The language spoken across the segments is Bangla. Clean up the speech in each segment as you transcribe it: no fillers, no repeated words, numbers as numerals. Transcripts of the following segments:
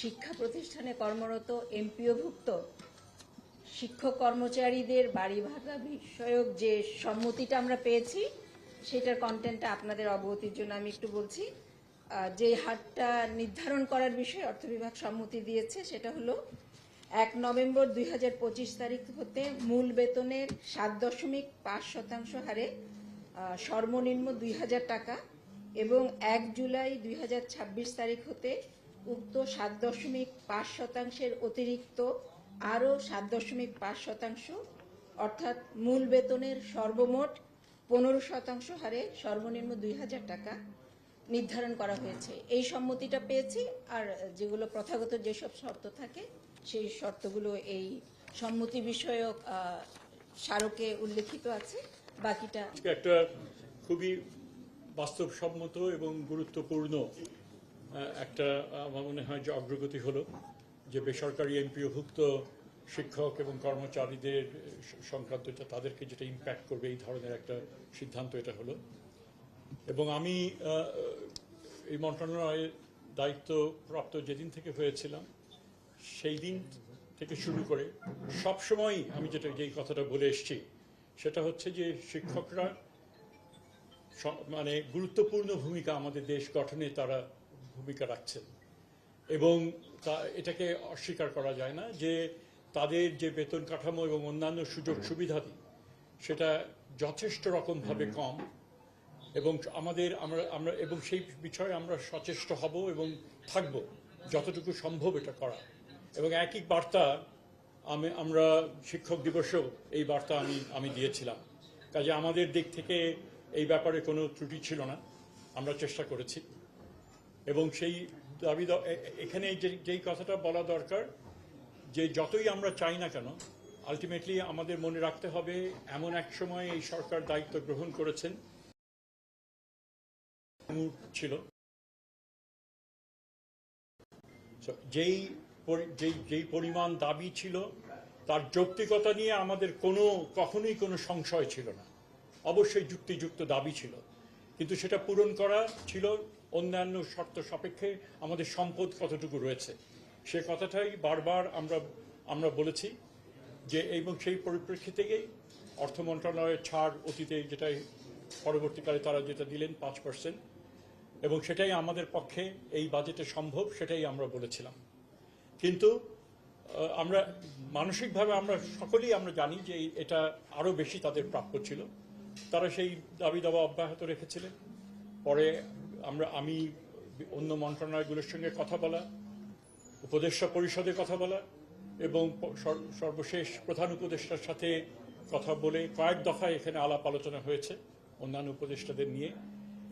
শিক্ষা প্রতিষ্ঠানে কর্মরত এমপিওভুক্ত শিক্ষক কর্মচারীদের বাড়ি ভাড়া বিষয়ক যে সম্মতিটা আমরা পেয়েছি সেটার কন্টেন্টটা আপনাদের অবগতির জন্য আমি একটু বলছি। যে হারটা নির্ধারণ করার বিষয়ে অর্থ বিভাগ সম্মতি দিয়েছে সেটা হলো 1 নভেম্বর 2025 তারিখ হতে মূল বেতনের 7.5% হারে সর্বনিম্ন 2000 টাকা এবং 1 জুলাই 2026 তারিখ হতে উক্ত 7.5% অতিরিক্ত আরও 7.5% অর্থাৎ মূল বেতনের সর্বমোট 15% হারে সর্বনিম্ন 2000 টাকা নির্ধারণ করা হয়েছে। এই সম্মতিটা পেয়েছি। আর যেগুলো প্রথাগত যেসব শর্ত থাকে সেই শর্তগুলো এই সম্মতি বিষয়ক স্মারকে উল্লেখিত আছে। বাকিটা একটা খুবই বাস্তবসম্মত এবং গুরুত্বপূর্ণ একটা আমার মনে হয় যে অগ্রগতি হলো যে বেসরকারি এমপিওভুক্ত শিক্ষক এবং কর্মচারীদের সংক্রান্ত তাদেরকে যেটা ইম্প্যাক্ট করবে এই ধরনের একটা সিদ্ধান্ত এটা হলো। এবং আমি এই মন্ত্রণালয়ের দায়িত্বপ্রাপ্ত যেদিন থেকে হয়েছিলাম সেই দিন থেকে শুরু করে সবসময়ই আমি যেই কথাটা বলে এসেছি সেটা হচ্ছে যে শিক্ষকরা মানে গুরুত্বপূর্ণ ভূমিকা আমাদের দেশ গঠনে তারা ভূমিকা রাখছেন এবং এটাকে অস্বীকার করা যায় না যে তাদের যে বেতন কাঠামো এবং অন্যান্য সুযোগ সুবিধাদি সেটা যথেষ্ট রকমভাবে কম এবং আমরা এবং সেই বিষয়ে আমরা সচেষ্ট হব এবং থাকব যতটুকু সম্ভব এটা করা। এবং একই বার্তা আমরা শিক্ষক দিবসেও এই বার্তা আমি দিয়েছিলাম। কাজে আমাদের দিক থেকে এই ব্যাপারে কোনো ত্রুটি ছিল না, আমরা চেষ্টা করেছি। এবং সেই দাবি এখানে যেই কথাটা বলা দরকার যে যতই আমরা চাই না কেন আলটিমেটলি আমাদের মনে রাখতে হবে এমন এক সময় এই সরকার দায়িত্ব গ্রহণ করেছেন ছিল যেই পরিমাণ দাবি ছিল তার যৌক্তিকতা নিয়ে আমাদের কখনোই কোনো সংশয় ছিল না। অবশ্যই যুক্তিযুক্ত দাবি ছিল, কিন্তু সেটা পূরণ করা ছিল অন্যান্য শর্ত সাপেক্ষে আমাদের সম্পদ কতটুকু রয়েছে সে কথাটাই বারবার আমরা বলেছি যে এবং সেই পরিপ্রেক্ষিতেই অর্থ মন্ত্রণালয়ের ছাড় অতীতে যেটাই পরবর্তীকালে তারা যেটা দিলেন 5% এবং সেটাই আমাদের পক্ষে এই বাজেটে সম্ভব সেটাই আমরা বলেছিলাম। কিন্তু আমরা মানসিকভাবে আমরা সকলেই আমরা জানি যে এটা আরও বেশি তাদের প্রাপ্য ছিল। তারা সেই দাবি দাবা অব্যাহত রেখেছিলেন। পরে আমি অন্য মন্ত্রণালয়গুলোর সঙ্গে কথা বলা, উপদেষ্টা পরিষদে কথা বলা এবং সর্বশেষ প্রধান উপদেষ্টার সাথে কথা বলে কয়েক দফায় এখানে আলাপ আলোচনা হয়েছে অন্যান্য উপদেষ্টাদের নিয়ে।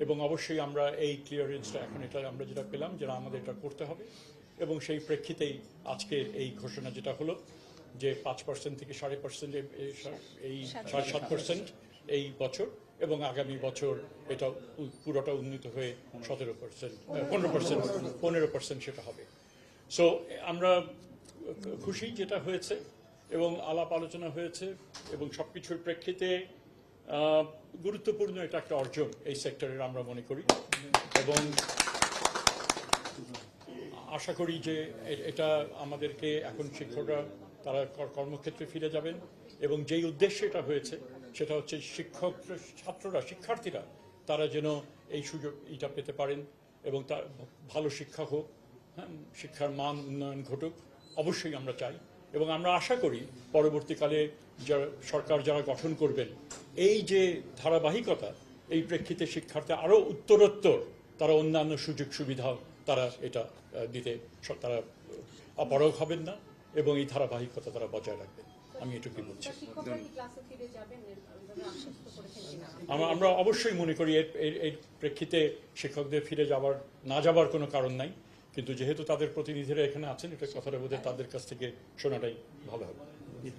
এবং অবশ্যই আমরা এই ক্লিয়ারেন্সটা এখন এটা আমরা যেটা পেলাম যেটা আমাদের এটা করতে হবে এবং সেই প্রেক্ষিতেই আজকের এই ঘোষণা যেটা হলো যে 5% থেকে 5.5% এই 7.5% এই বছর এবং আগামী বছর এটা পুরোটা উন্নীত হয়ে 15% সেটা হবে। সো আমরা খুশি যেটা হয়েছে এবং আলাপ আলোচনা হয়েছে এবং সবকিছুর প্রেক্ষিতে গুরুত্বপূর্ণ এটা একটা অর্জন এই সেক্টরের আমরা মনে করি এবং আশা করি যে এটা আমাদেরকে এখন শিক্ষকরা তারা কর্মক্ষেত্রে ফিরে যাবেন এবং যেই উদ্দেশ্যে এটা হয়েছে সেটা হচ্ছে শিক্ষার্থীরা তারা যেন এই সুযোগ এটা পেতে পারেন এবং তার ভালো শিক্ষা হোক, হ্যাঁ, শিক্ষার মান উন্নয়ন ঘটুক অবশ্যই আমরা চাই। এবং আমরা আশা করি পরবর্তীকালে সরকার যারা গঠন করবেন এই যে ধারাবাহিকতা এই প্রেক্ষিতে শিক্ষার্থী আরও উত্তরোত্তর তারা অন্যান্য সুযোগ সুবিধাও তারা এটা দিতে তারা অপারগ হবেন না এবং এই ধারাবাহিকতা তারা বজায় রাখবেন। আমি এটুকুই বলছি। আমরা অবশ্যই মনে করি এর প্রেক্ষিতে শিক্ষকদের ফিরে না যাবার কোনো কারণ নাই, কিন্তু যেহেতু তাদের প্রতিনিধিরা এখানে আছেন এটা কথাটা বোধহয় তাদের কাছ থেকে শোনাটাই ভালো হবে।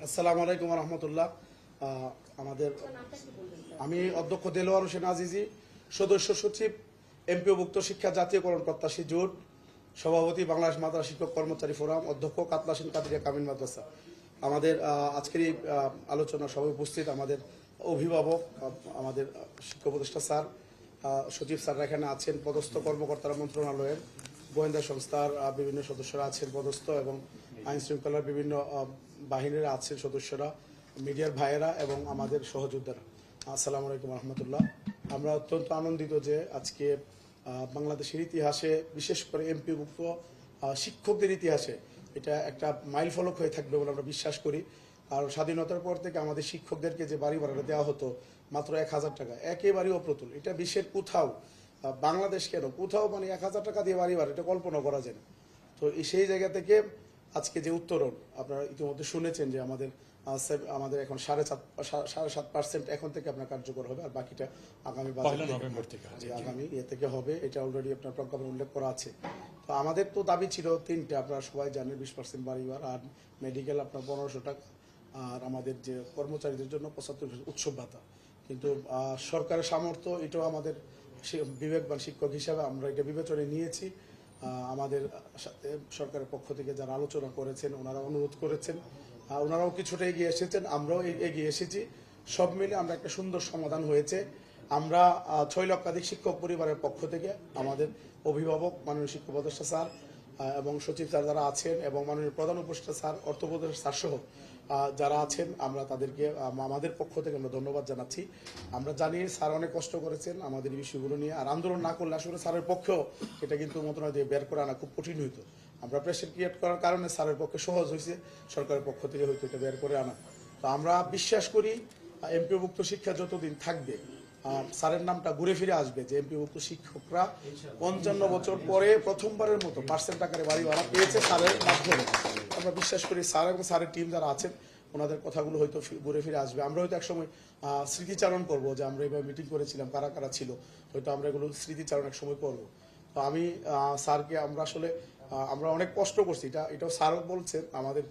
আসসালামু আলাইকুম রহমতুল্লাহ। আমি অধ্যক্ষ দেলোয়ার হোসেন আজিজি, সদস্য সচিব এমপিওভুক্ত শিক্ষা জাতীয়করণ প্রত্যাশী জোট, সভাপতি বাংলাদেশ মাদ্রাসা শিক্ষক কর্মচারী ফোরাম, অধ্যক্ষ কাতলাসিন কাদিরিয়া কামিল মাদ্রাসা। আমাদের আজকের এই আলোচনা সভায় উপস্থিত আমাদের অভিভাবক, আমাদের শিক্ষা উপদেষ্টা স্যার, সচিব স্যাররা এখানে আছেন, পদস্থ কর্মকর্তারা মন্ত্রণালয়ের, গোয়েন্দা সংস্থার বিভিন্ন সদস্যরা আছেন পদস্থ এবং আইন শৃঙ্খলার বিভিন্ন বাহিনীর আছেন সদস্যরা, মিডিয়ার ভাইয়েরা এবং আমাদের সহযোদ্ধারা। আসসালামু আলাইকুম রহমতুল্লাহ। আমরা অত্যন্ত আনন্দিত যে আজকে বাংলাদেশের ইতিহাসে, বিশেষ করে এমপিভুক্ত শিক্ষকদের ইতিহাসে এটা একটা মাইল ফলক হয়ে থাকবে বলে আমরা বিশ্বাস করি। আর স্বাধীনতার পর থেকে আমাদের শিক্ষকদেরকে যে বাড়ি ভাড়াটা দেওয়া হতো মাত্র 1,000 টাকা, একেবারেই অপ্রতুল। এটা বিশ্বের কোথাও, বাংলাদেশ কেন, কোথাও মানে 1,000 টাকা দিয়ে বাড়ি ভাড়া, এটা কল্পনা করা যায় না। তো সেই জায়গা থেকে আজকে যে উত্তরণ আপনারা ইতিমধ্যে শুনেছেন যে আমাদের এখন 7.5% এখন থেকে আপনার কার্যকর হবে, আর বাকিটা আগামী নভেম্বর থেকে আগামী থেকে হবে। এটা অলরেডি আপনার প্রজ্ঞাপন উল্লেখ করা আছে। তো আমাদের তো দাবি ছিল 3টে, আপনারা সবাই জানেন, 20% বাড়ি ভাড়া, আর মেডিকেল আপনার 1500 টাকা, আর আমাদের যে কর্মচারীদের জন্য 75% উৎসব ভাতা। কিন্তু সরকারের সামর্থ্য, এটাও আমাদের বিবেকবান শিক্ষক হিসাবে আমরা এটা বিবেচনায় নিয়েছি। আমাদের সাথে সরকারের পক্ষ থেকে যারা আলোচনা করেছেন, ওনারা অনুরোধ করেছেন, ওনারাও কিছুটা এগিয়ে এসেছেন, আমরাও এগিয়ে এসেছি। সব মিলে আমরা একটা সুন্দর সমাধান হয়েছে। আমরা 6 লক্ষাধিক শিক্ষক পরিবারের পক্ষ থেকে আমাদের অভিভাবক, মাননীয় শিক্ষা উপদেষ্টা স্যার এবং সচিব স্যার যারা আছেন, এবং মাননীয় প্রধান উপদেষ্টা স্যার, অর্থ উপদেষ্টা স্যার সহ যারা আছেন, আমরা তাদেরকে আমাদের পক্ষ থেকে আমরা ধন্যবাদ জানাচ্ছি। আমরা জানি স্যার অনেক কষ্ট করেছেন আমাদের এই বিষয়গুলো নিয়ে, আর আন্দোলন না করলে আসলে স্যারের পক্ষেও এটা কিন্তু মন্ত্রণালয় দিয়ে বের করে আনা খুব কঠিন হইতো। আমরা প্রেশার ক্রিয়েট করার কারণে স্যারের পক্ষে সহজ হয়েছে, সরকারের পক্ষ থেকে হয়তো এটা বের করে আনা। তো আমরা বিশ্বাস করি এমপিওভুক্ত শিক্ষা যতদিন থাকবে, স্যারের নামটা ঘুরে ফিরে আসবে যে এমপিভুক্ত শিক্ষকরা 55 বছর পরে প্রথমবারের মতো পার্সেন্ট আকারে বাড়ি ভাড়া পেয়েছে স্যারের মাধ্যমে। আমরা বিশ্বাস করি স্যার এবং স্যারের টিম যারা আছেন, ওনাদের কথাগুলো হয়তো ঘুরে ফিরে আসবে। আমরা হয়তো একসময় স্মৃতিচারণ করব যে আমরা এইভাবে মিটিং করেছিলাম, কারা কারা ছিল, হয়তো আমরা এগুলো স্মৃতিচারণ এক সময় করবো। তো আমি স্যারকে আমরা অনেক কষ্ট করছি, এটাও স্যারও বলছেন, আমাদের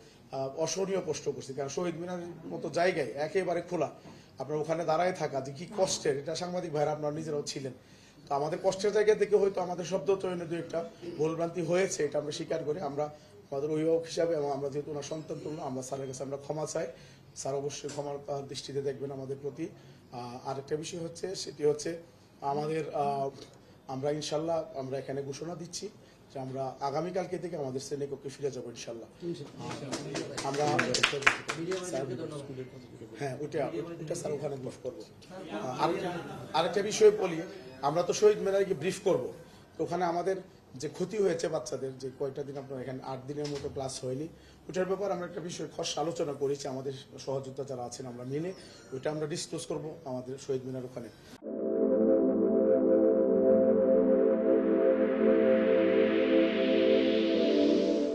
অসহনীয় কষ্ট করছি। কারণ শহীদ মিনারের মতো জায়গায় একেবারে খোলা, আপনার ওখানে দাঁড়ায় থাকা যে কি কষ্টের, এটা সাংবাদিক ভাইরা আপনারা নিজেরাও ছিলেন। তো আমাদের কষ্টের জায়গা থেকে হয়তো আমাদের শব্দ চয়নে দু একটা ভুলভ্রান্তি হয়েছে, এটা আমরা স্বীকার করি। আমরা আমাদের অভিভাবক হিসাবে, এবং আমরা যেহেতু ওনার সন্তান তুল্য, আমরা স্যারের কাছে আমরা ক্ষমা চাই। স্যার অবশ্যই ক্ষমার দৃষ্টিতে দেখবেন আমাদের প্রতি। আরেকটা বিষয় হচ্ছে, সেটি হচ্ছে আমাদের আমরা ইনশাল্লাহ আমরা এখানে ঘোষণা দিচ্ছি যে আমরা আগামীকালকে থেকে আমাদের শ্রেণীকক্ষে ফিরে যাবো ইনশাল্লাহ। আমরা হ্যাঁ, ওইটা স্যার ওখানে ব্রিফ করবো। আরেকটা বিষয় বলি, আমরা তো শহীদ মিনারে গিয়ে ব্রিফ করবো, তো ওখানে আমাদের যে ক্ষতি হয়েছে বাচ্চাদের, যে কয়টা দিন আপনার এখানে 8 দিনের মতো ক্লাস হয়নি, ওইটার ব্যাপার আমরা একটা বিষয় খস আলোচনা করেছি আমাদের সহযোদ্ধা যারা আছেন, আমরা মিলে ওইটা আমরা ডিসকাস করবো আমাদের শহীদ মিনার ওখানে।